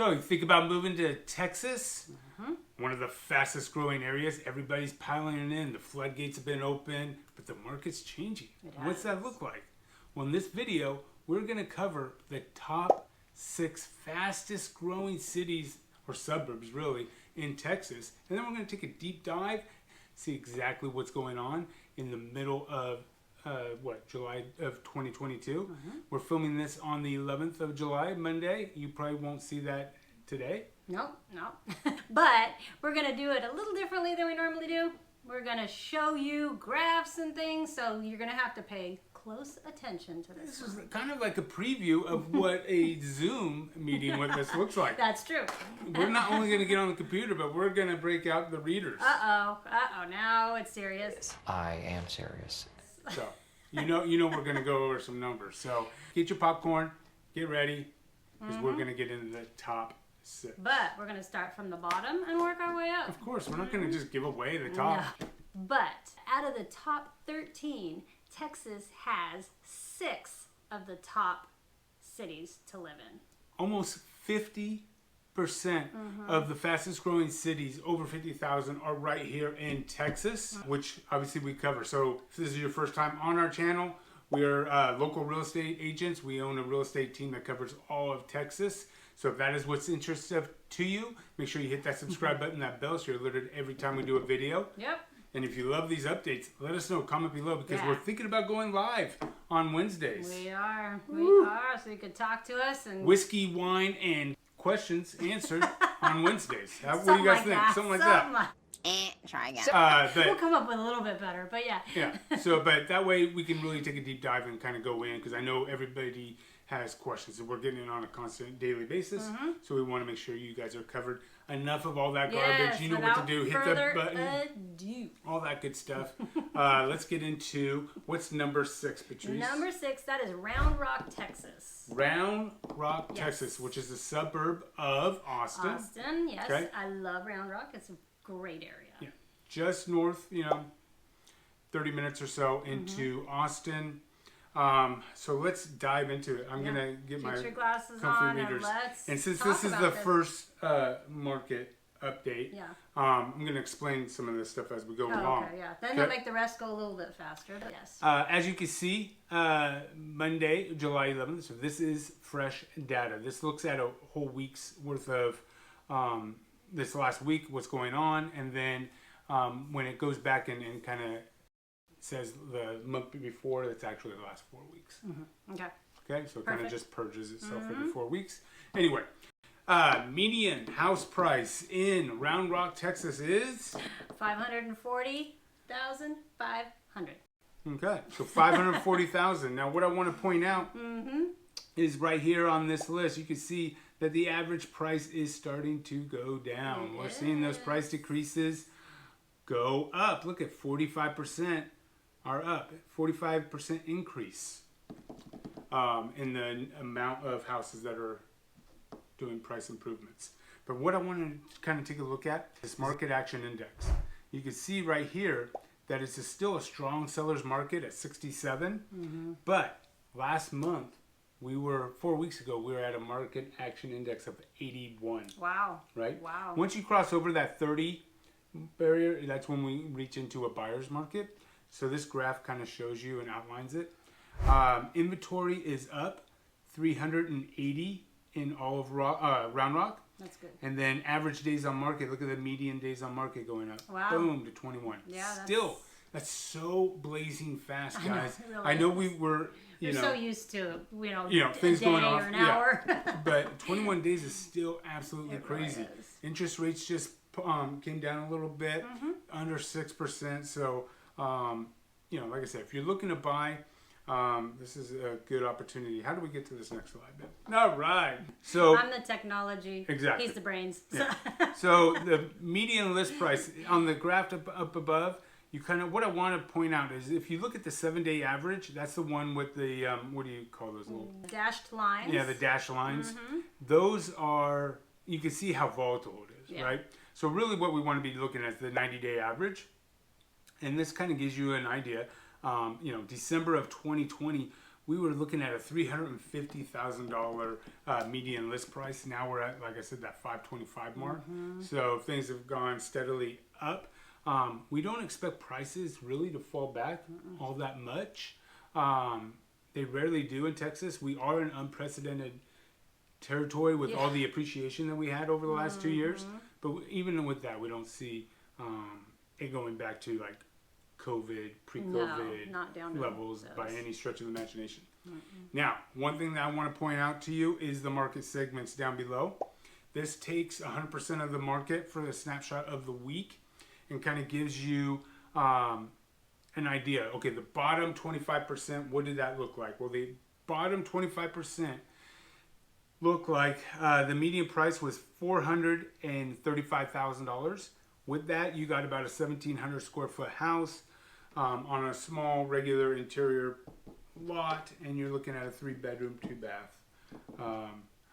So you think about moving to Texas, one of the fastest growing areas. Everybody's piling in. The floodgates have been open, but the market's changing. What's that look like? Well, in this video, we're going to cover the top 6 fastest growing cities, or suburbs really, in Texas. And then we're going to take a deep dive, see exactly what's going on in the middle of July of 2022. We're filming this on the 11th of July, Monday. You probably won't see that today. Nope. But we're going to do it a little differently than we normally do. We're going to show you graphs and things, so you're going to have to pay close attention to this. This is kind of like a preview of what a Zoom meeting with us looks like. That's true. We're not only going to get on the computer, but we're going to break out the readers. Now it's serious. I am serious. So, you know we're going to go over some numbers. So, get your popcorn, get ready, because we're going to get into the top 6. But we're going to start from the bottom and work our way up. Of course, we're not going to just give away the top. No. But out of the top 13, Texas has 6 of the top cities to live in. Almost 50% of the fastest growing cities, over 50,000, are right here in Texas, which obviously we cover. So if this is your first time on our channel, we are local real estate agents. We own a real estate team that covers all of Texas. So if that is what's interesting to you, make sure you hit that subscribe button, that bell, so you're alerted every time we do a video. Yep. And if you love these updates, let us know. Comment below, because we're thinking about going live on Wednesdays. We are. So you can talk to us. And whiskey, wine, and questions answered on Wednesdays. What do you guys think? Something like that. Try again. We'll come up with a little bit better, but yeah. Yeah. So, but that way we can really take a deep dive and kind of go in, because I know everybody has questions, and we're getting it on a constant daily basis. So we want to make sure you guys are covered. Enough of all that garbage. Yes, You know what to do. Hit the button. Ado. All that good stuff. Let's get into what's number 6, Patrice. Number 6, that is Round Rock, Texas. Round Rock, Texas, which is a suburb of Austin. Austin, yes. Okay. I love Round Rock. It's a great area. Yeah. Just north, 30 minutes or so into Austin. So let's dive into it. I'm gonna get my your glasses comfy on readers. And since this is the first market update, I'm gonna explain some of this stuff as we go along. Okay, yeah. Then they'll make the rest go a little bit faster. But yes. As you can see, Monday, July 11th. So this is fresh data. This looks at a whole week's worth of this last week, what's going on, and then when it goes back and kind of says the month before, that's actually the last 4 weeks. Okay, so it kind of just purges itself every 4 weeks. Anyway, median house price in Round Rock, Texas is $540,500. Okay, so $540,000. Now, what I want to point out is right here on this list, you can see that the average price is starting to go down. We're seeing those price decreases go up. Look at 45%. Are up, 45% increase in the amount of houses that are doing price improvements. But what I want to kind of take a look at is market action index. You can see right here that it's still a strong seller's market at 67. But last month, 4 weeks ago, we were at a market action index of 81. Wow. Right? Wow. Once you cross over that 30 barrier, that's when we reach into a buyer's market. So this graph kind of shows you and outlines it. Inventory is up 380 in all of Round Rock. That's good. And then average days on market, look at the median days on market going up. Wow. Boom, to 21. Yeah, Still, that's so blazing fast, guys. Really I know we were, You're so used to, things a going day off. or an hour. But 21 days is still absolutely crazy. Really is. Interest rates just came down a little bit, under 6%. So, like I said, if you're looking to buy, this is a good opportunity. How do we get to this next slide, Ben? All right. So I'm the technology. Exactly. He's the brains. Yeah. So the median list price on the graph up above, what I want to point out is if you look at the 7-day average, that's the one with the, what do you call those little? Dashed lines. Yeah, the dashed lines. Those are, you can see how volatile it is, right? So really what we want to be looking at is the 90-day average. And this kind of gives you an idea. December of 2020 we were looking at a $350,000 median list price. Now we're at, like I said, that 525 mark. So things have gone steadily up. We don't expect prices really to fall back all that much. They rarely do in Texas. We are in unprecedented territory with all the appreciation that we had over the last 2 years. But even with that, we don't see it going back to like COVID, pre-COVID levels by any stretch of the imagination. Now, one thing that I want to point out to you is the market segments down below. This takes 100% of the market for the snapshot of the week and kind of gives you an idea. Okay, the bottom 25%, what did that look like? Well, the bottom 25% look like the median price was $435,000. With that, you got about a 1,700 square foot house on a small regular interior lot, and you're looking at a 3-bedroom, 2-bath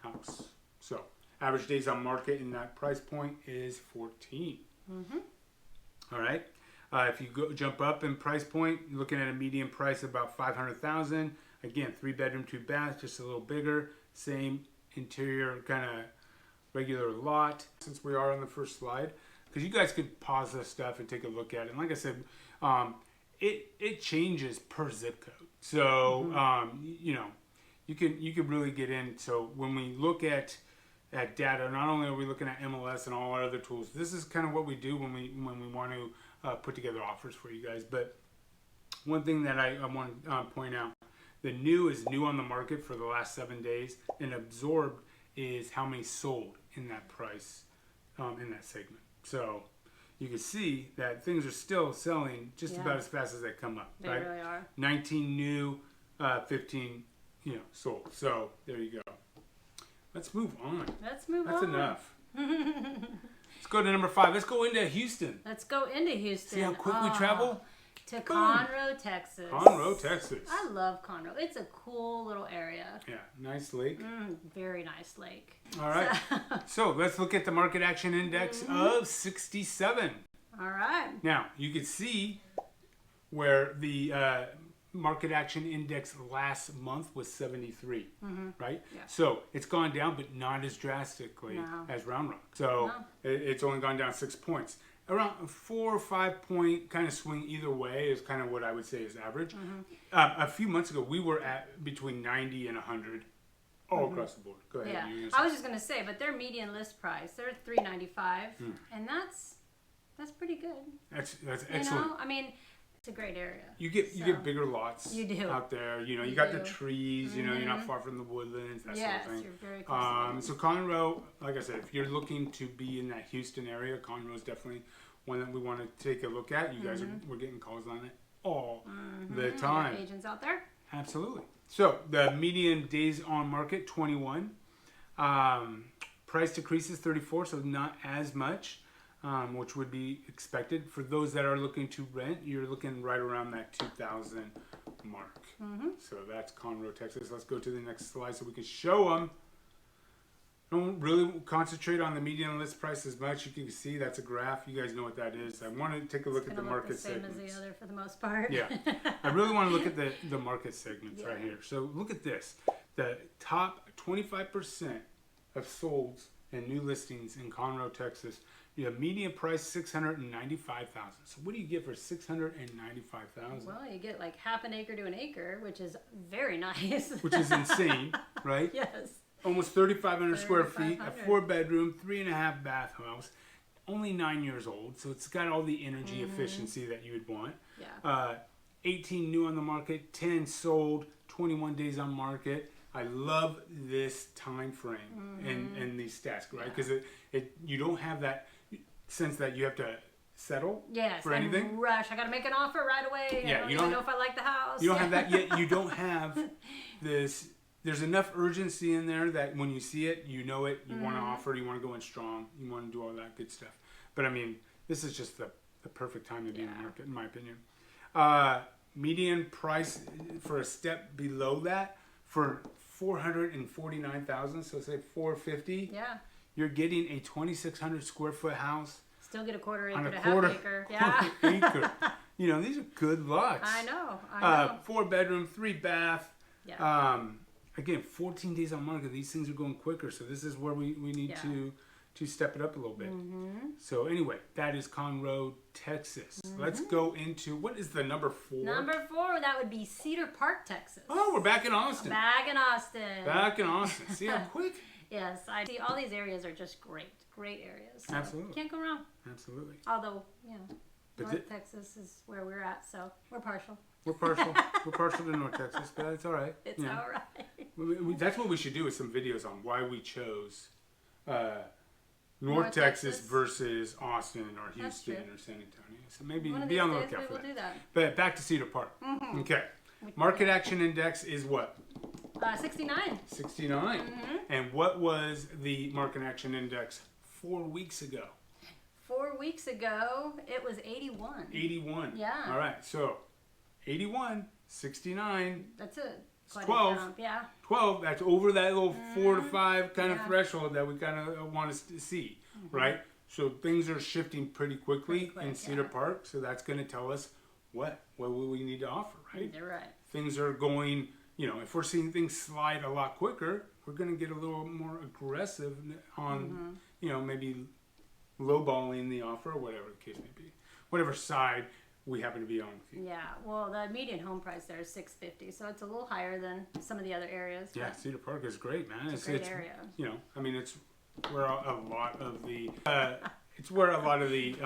house. So average days on market in that price point is 14. All right. If you jump up in price point, you're looking at a median price of about $500,000. Again, 3-bedroom, 2-bath, just a little bigger. Same interior, kind of regular lot. Since we are on the first slide, because you guys could pause this stuff and take a look at it. And like I said, it changes per zip code. So you know, you can really get in. So when we look at data, not only are we looking at MLS and all our other tools, this is kind of what we do when we want to put together offers for you guys. But one thing that I want to point out, the new is new on the market for the last 7 days, and absorbed is how many sold in that price in that segment. So you can see that things are still selling just about as fast as they come up. They really are. 19 new, 15 sold. So there you go. Let's move on. That's enough. Let's go to number 5. Let's go into Houston. See how quick we travel? To Conroe, Texas. Conroe, Texas. I love Conroe. It's a cool little area. Yeah, nice lake. Very nice lake. All right. So let's look at the market action index of 67. All right. Now, you can see where the market action index last month was 73, right? Yeah. So it's gone down, but not as drastically as Round Rock. So it's only gone down 6 points. Around 4 or 5 point kind of swing either way is kind of what I would say is average. A few months ago, we were at between 90 and 100 all across the board. Go ahead. Yeah, I was just gonna say, but their median list price, they're $395, and that's pretty good. That's excellent. I mean, it's a great area. You get bigger lots. You do out there. You got the trees. You're not far from the woodlands. That sort of thing. You're very close. So Conroe, like I said, if you're looking to be in that Houston area, Conroe is definitely one that we want to take a look at. You guys we're getting calls on it all the time. Agents out there. Absolutely. So the median days on market 21. Price decreases 34, so not as much. Which would be expected. For those that are looking to rent, you're looking right around that 2,000 mark. So that's Conroe, Texas. Let's go to the next slide so we can show them. Don't really concentrate on the median list price as much. You can see that's a graph. You guys know what that is. I want to take a look at the market segments. Same as the other for the most part. Yeah. I really want to look at the market segments right here. So look at this. The top 25% of solds and new listings in Conroe, Texas. You have median price $695,000. So what do you get for $695,000? Well, you get like half an acre to an acre, which is very nice. Which is insane, right? Yes. Almost 3,500 square feet, a 4-bedroom, 3.5-bath house, only 9 years old. So it's got all the energy efficiency that you would want. Yeah. 18 new on the market, 10 sold, 21 days on market. I love this time frame and these stats, right? Because you don't have that sense that you have to settle for anything. And rush. I got to make an offer right away. Yeah, I don't even know if I like the house. You don't have that yet. You don't have this. There's enough urgency in there that when you see it, you know it. You want to offer. You want to go in strong. You want to do all that good stuff. But I mean, this is just the perfect time to be in the market, in my opinion. Median price for a step below that for $449,000. So say $450,000. Yeah. You're getting a 2,600 square foot house. Still get a quarter acre on a to quarter, half acre. Yeah. Acre. These are good lots. I know. 4-bedroom, 3-bath. Yeah. Again, 14 days on market. These things are going quicker, so this is where we need to step it up a little bit. So anyway, that is Conroe, Texas. Let's go into, what is the number 4? Number 4, that would be Cedar Park, Texas. Oh, we're back in Austin. Back in Austin. Back in Austin. See how quick? Yes, I see all these areas are just great areas. So Absolutely. Can't go wrong. Absolutely. Although, But North Texas is where we're at, so we're partial. We're partial. We're partial to North Texas, but it's all right. It's all right. That's what we should do with some videos on why we chose North Texas versus Austin or Houston or San Antonio. So maybe be on the lookout for that. Do that. But back to Cedar Park. Okay. Market Action Index is what? 69. 69. And what was the Market Action Index 4 weeks ago? 4 weeks ago, it was 81. 81. Yeah. All right. So 81, 69. That's it. 12. Yeah. 12. That's over that little 4 to 5 kind of threshold that we kind of want to see, right? So things are shifting pretty quick, in Cedar Park. So that's going to tell us what we need to offer, right? You're right. Things are going, if we're seeing things slide a lot quicker, we're going to get a little more aggressive on, maybe lowballing the offer or whatever the case may be. Whatever side we happen to be on. Yeah, well, the median home price there is $650, so it's a little higher than some of the other areas. Yeah, Cedar Park is great, man. It's a great area. It's where a lot of the it's where a lot of the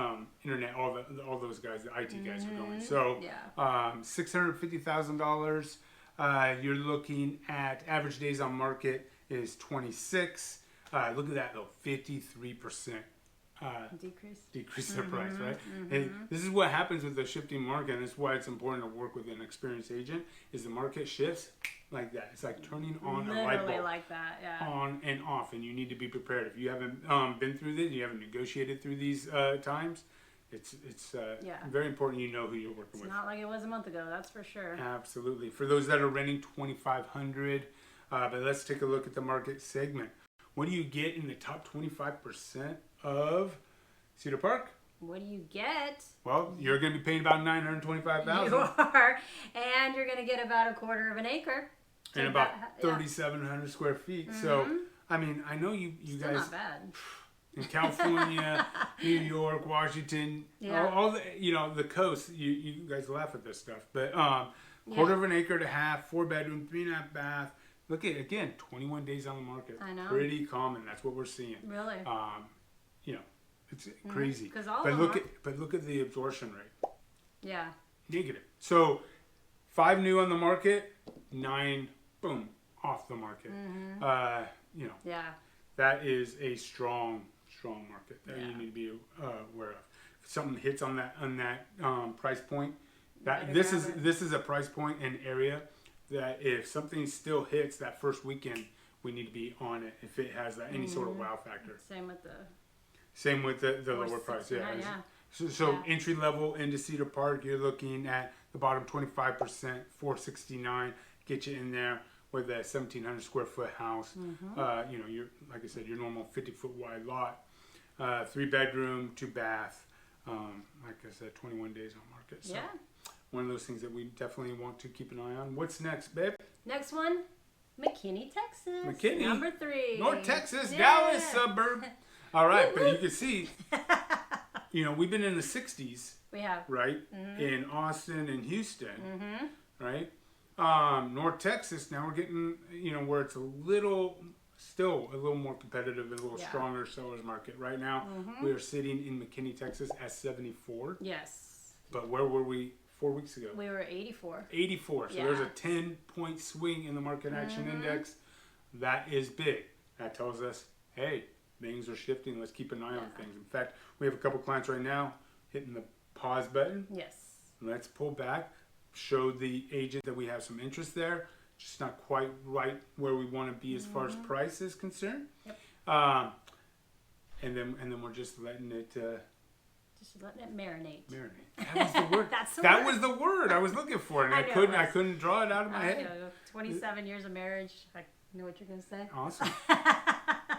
internet, all those guys, the IT guys are going. So, $650,000. You're looking at average days on market is 26. Look at that though, 53%. Decrease their price, right? And this is what happens with the shifting market, and that's why it's important to work with an experienced agent. Is the market shifts like that? It's like turning on a light bulb, like that, yeah. On and off, and you need to be prepared. If you haven't been through this, you haven't negotiated through these times. It's very important you know who you're working with. It's not like it was a month ago, that's for sure. Absolutely. For those that are renting, $2,500. But let's take a look at the market segment. What do you get in the top 25% of Cedar Park? What do you get? Well, you're going to be paying about $925,000. You are, and you're going to get about 1/4 of an acre. And about 3,700 square feet. So, I mean, I know you Still guys not bad. in California, New York, Washington, all the the coast. You guys laugh at this stuff, but 1/4 of an acre to half, 4-bedroom, 3.5 bath. Look at, again, 21 days on the market. I know. Pretty common. That's what we're seeing. Really? It's crazy. But look at the absorption rate. Yeah. Negative. So 5 new on the market, 9 boom off the market. Yeah. That is a strong market that you need to be aware of. If something hits on that price point, this is a price point and area that if something still hits that first weekend, we need to be on it if it has any sort of wow factor. Same with the lower price. So entry level into Cedar Park, you're looking at the bottom 25%, $469, get you in there with a 1,700 square foot house. You're, like I said, your normal 50-foot wide lot, 3-bedroom, 2-bath. Like I said, 21 days on market. So one of those things that we definitely want to keep an eye on. What's next, babe? Next one, McKinney, Texas. McKinney, number 3. North Texas, Dallas suburb. All right, but you can see, we've been in the 60s. We have. Right? In Austin and Houston. Right? North Texas, now we're getting, where it's still a little more competitive and a little stronger seller's market. Right now, we are sitting in McKinney, Texas at 74. Yes. But where were we 4 weeks ago? We were 84. 84. So there's a 10-point swing in the market action index. That is big. That tells us, hey, things are shifting. Let's keep an eye on things. In fact, we have a couple clients right now hitting the pause button. Yes. Let's pull back. Show the agent that we have some interest there. Just not quite right where we want to be as far as price is concerned. Yep. And then we're just letting it. Just letting it marinate. Marinate. That was the word. That was the word I was looking for, and I couldn't draw it out of my head. 27 years of marriage. I know what you're gonna say. Awesome.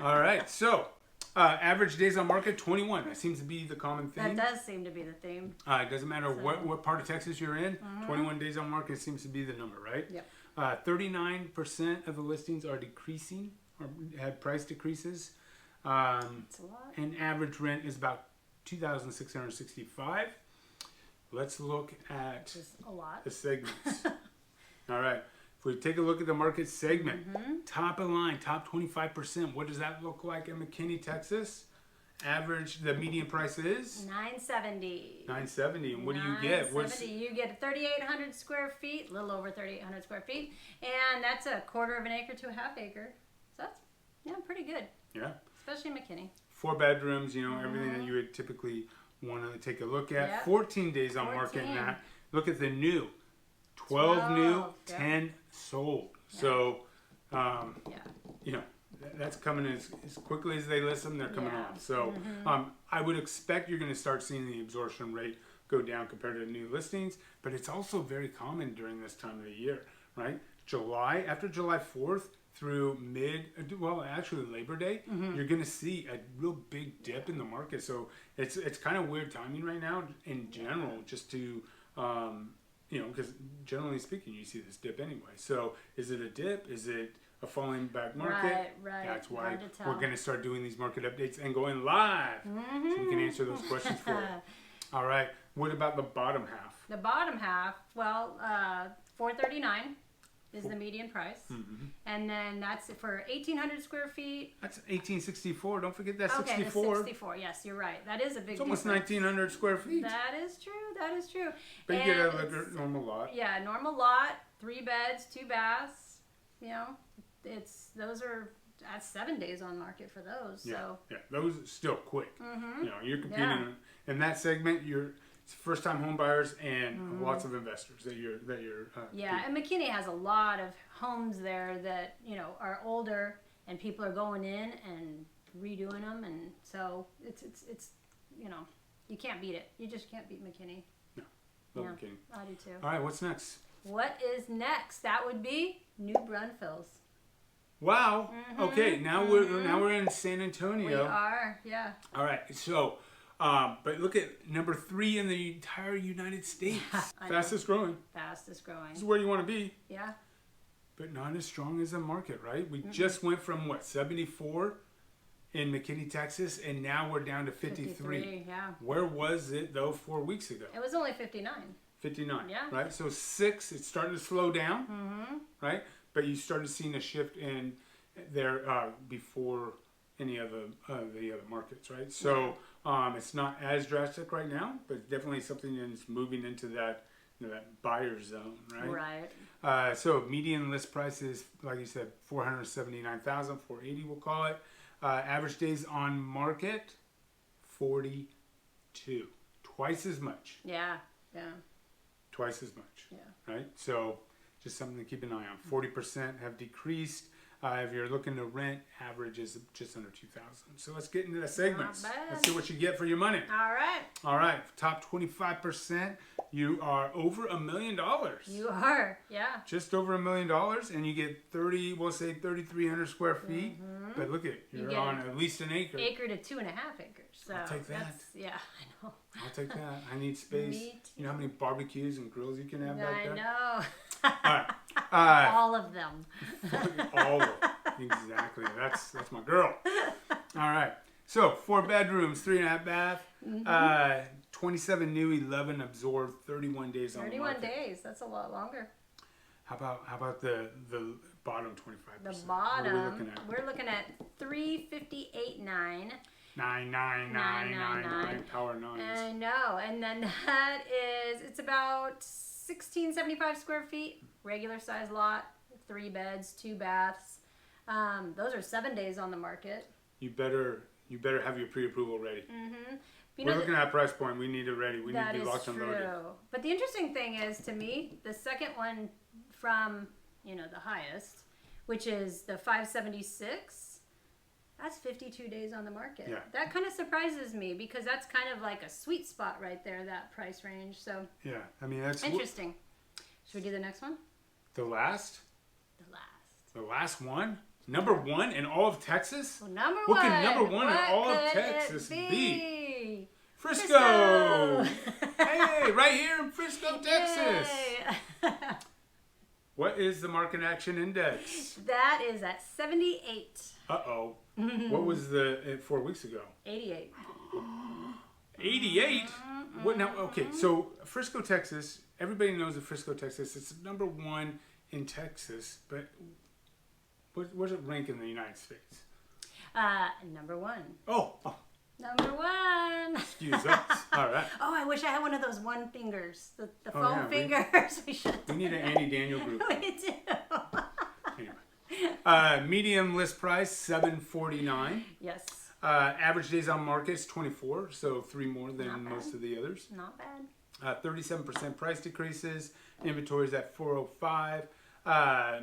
All right. So, average days on market 21. That seems to be the common theme. That does seem to be the theme. It doesn't matter what part of Texas you're in. 21 days on market seems to be the number, right? Yep. 39% of the listings are decreasing or had price decreases. That's a lot. And average rent is about $2,665. Let's look at Just a lot. the segments. All right. If we take a look at the market segment, top of the line, top 25%. What does that look like in McKinney, Texas? Average, the median price is $970. $970. And what do you get? You get 3,800 square feet, a little over 3,800 square feet, and that's a quarter of an acre to a half acre. So that's pretty good. Yeah. Especially in McKinney. 4 bedrooms, everything that you would typically want to take a look at. Yep. 14 days on market in that. Look at the new. 12 new, 10 sold. Yep. So, that's coming as quickly as they list them, they're coming on. So, I would expect you're going to start seeing the absorption rate go down compared to new listings, but it's also very common during this time of the year, right? After July 4th through actually Labor Day, you're going to see a real big dip in the market. So, it's kind of weird timing right now in general, just to, because generally speaking, you see this dip anyway. So, is it a dip? Is it a falling back market? Right. That's why we're going to start doing these market updates and going live, so we can answer those questions for you. All right. What about the bottom half? The bottom half, $439 is the median price, and then that's for 1,800 square feet. That's 1864. Don't forget that Okay, 64. 64. Yes, you're right. That is a big. It's almost difference. 1,900 square feet. That is true. But you get a normal lot. Yeah, normal lot, 3 beds, 2 baths. That's 7 days on market for those. Yeah, So yeah, those are still quick. You're competing in that segment. It's first time home buyers and lots of investors that you're and McKinney has a lot of homes there that are older, and people are going in and redoing them, and so it's you can't beat it. You just can't beat McKinney. No, love McKinney. I do too. All right, what's next? What is next? That would be New Braunfels. Wow. Okay, now we're in San Antonio. We are, yeah. All right, so. But look at number 3 in the entire United States. Fastest growing. Fastest growing. This is where you want to be. Yeah. But not as strong as the market, right? We just went from 74 in McKinney, Texas, and now we're down to 53. Yeah. Where was it though 4 weeks ago? It was only 59. 59. Yeah. Right. So it's starting to slow down. Right. But you started seeing a shift in there before any of the other markets, right? So it's not as drastic right now, but definitely something that's moving into that that buyer zone, right? Right. So median list price is, like you said, 479,000, 480 we'll call it. Average days on market, 42, twice as much. Yeah. Twice as much. Yeah. Right. So just something to keep an eye on. 40% have decreased. If you're looking to rent, average is just under 2,000. So let's get into the segments. Let's see what you get for your money. All right. Top 25%. You are over $1 million. You are, yeah. Just over $1 million, and you get 3,300 square feet. But look at you're on at least an acre. Acre to 2.5 acres. So I'll take that. Yeah, I know. I'll take that. I need space. Me too. You know how many barbecues and grills you can have back there? I know. All right. All of them. All of them. Exactly. That's my girl. All right. So 4 bedrooms, 3.5 bath, 27 new, 11 absorbed, 31 days on the market. 31 days. That's a lot longer. How about the bottom 25%? The bottom. What are we looking at? We're looking at 358.9. 99999 power nines. I know. And then that it's about 1,675 square feet, regular size lot, 3 beds, 2 baths. Those are 7 days on the market. You better have your pre-approval ready. We're looking at a price point. We need it ready. We need to be locked and loaded. But the interesting thing is, to me, the second one from the highest, which is the 576. That's 52 days on the market. Yeah. That kind of surprises me because that's kind of like a sweet spot right there, that price range. So yeah, I mean that's interesting. Should we do the next one? The last? The last. The last one? Number 1 in all of Texas? Well, number what one. Can number 1 in all of Texas be? Frisco! Hey, right here in Frisco, Texas. What is the market action index? That is at 78. Uh-oh. What was the 4 weeks ago? 88. 88? What now? Okay, so Frisco, Texas. Everybody knows of Frisco, Texas. It's number 1 in Texas, but where's it rank in the United States? Number 1. Oh. Number 1. Excuse us. All right. Oh, I wish I had one of those one fingers. The Oh, foam yeah, fingers. We need an Andy Daniel group. We do. Anyway. Medium list price, $749. Yes. Average days on market is 24, so 3 more than most of the others. Not bad. 37% price decreases. Inventory is at 405.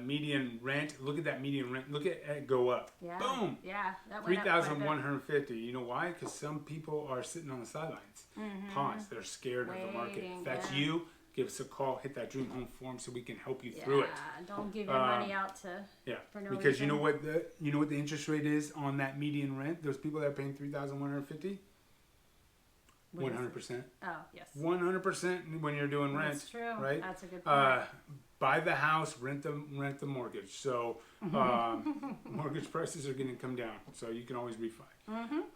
Median rent. Look at that median rent. Look at it go up. Yeah. Boom. Yeah. That went up quite a bit. 3,150. You know why? Because some people are sitting on the sidelines. Pause. They're scared of the market. If that's you, give us a call. Hit that dream home form so we can help you through it. Don't give your money out to. Yeah. For no because reason. you know what the interest rate is on that median rent. Those people that are paying 3,150. 100%. Oh yes. 100% when you're doing rent. That's true. Right. That's a good point. Buy the house, rent the mortgage. So mortgage prices are going to come down. So you can always refi.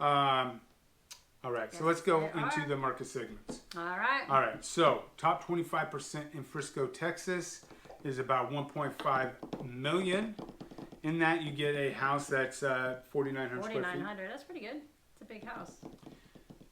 All right. So let's go into the market segments. All right. All right. So top 25% in Frisco, Texas is about 1.5 million. In that you get a house that's 4,900 square feet. 4,900. That's pretty good. It's a big house.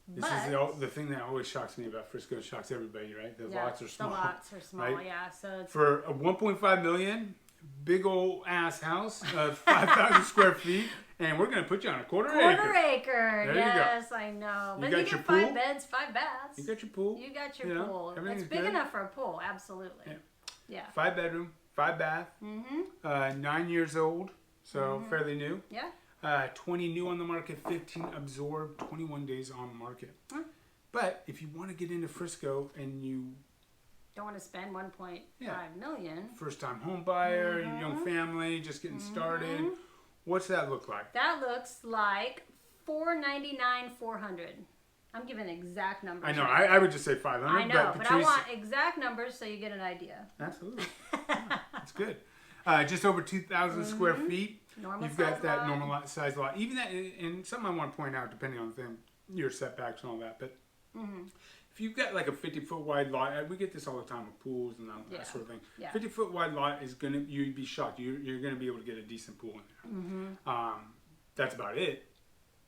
This is the thing that always shocks me about Frisco. It shocks everybody, right? The lots are small. The lots are small, right? yeah. So it's for a 1.5 million, big old ass house of 5,000 square feet, and we're gonna put you on a quarter acre. There yes, you go. I know. You But got you your get pool? 5 beds, 5 baths. You got your pool. You got your pool. It's big good. enough for a pool, absolutely. Yeah. 5 bedroom, 5 bath. 9 years old, so fairly new. Yeah. 20 new on the market, 15 absorbed, 21 days on the market. But if you want to get into Frisco and you don't want to spend 1.5 million. First time home buyer, young family, just getting started. What's that look like? That looks like $499,400. I'm giving exact numbers. I know. I would just say 500. I know, but I want exact numbers so you get an idea. Absolutely. That's good. Just over 2,000 square feet. You've got that normal size lot. Even that, and something I want to point out, depending on your setbacks and all that, but if you've got like a 50-foot wide lot, we get this all the time with pools and that sort of thing. 50-foot wide lot is you'd be shocked. You're gonna be able to get a decent pool in there. That's about it.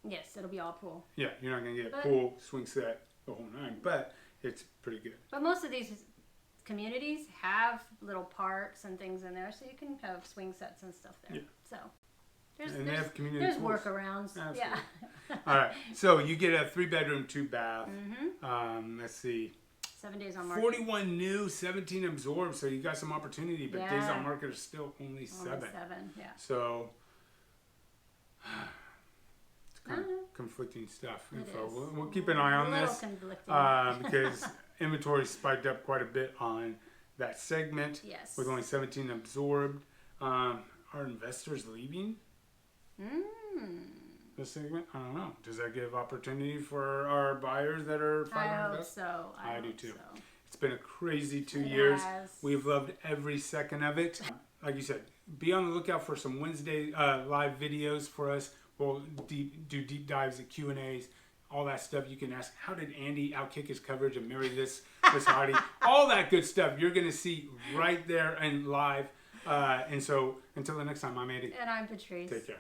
Yes, it'll be all pool. Yeah, you're not gonna get a pool, swing set, the whole nine, but it's pretty good. But most of these communities have little parks and things in there, so you can have swing sets and stuff there. Yeah. So there's workarounds. Absolutely. Yeah. All right. So you get a 3-bedroom, 2-bath. Let's see. 7 days on market. 41 new, 17 absorbed. So you got some opportunity, but days on market are still only 7. Only 7. Yeah. So it's kind of conflicting stuff. We'll keep an eye on this because inventory spiked up quite a bit on that segment. Yes. With only 17 absorbed. Are investors leaving? This segment? I don't know. Does that give opportunity for our buyers that are 500? I hope so. I do too. So. It's been a crazy 2 years. We've loved every second of it. Like you said, be on the lookout for some Wednesday live videos for us. We'll do deep dives and Q&As, all that stuff. You can ask, how did Andy outkick his coverage and marry this hottie? All that good stuff you're going to see right there and live. And so until the next time, I'm Andy. And I'm Patrice. Take care.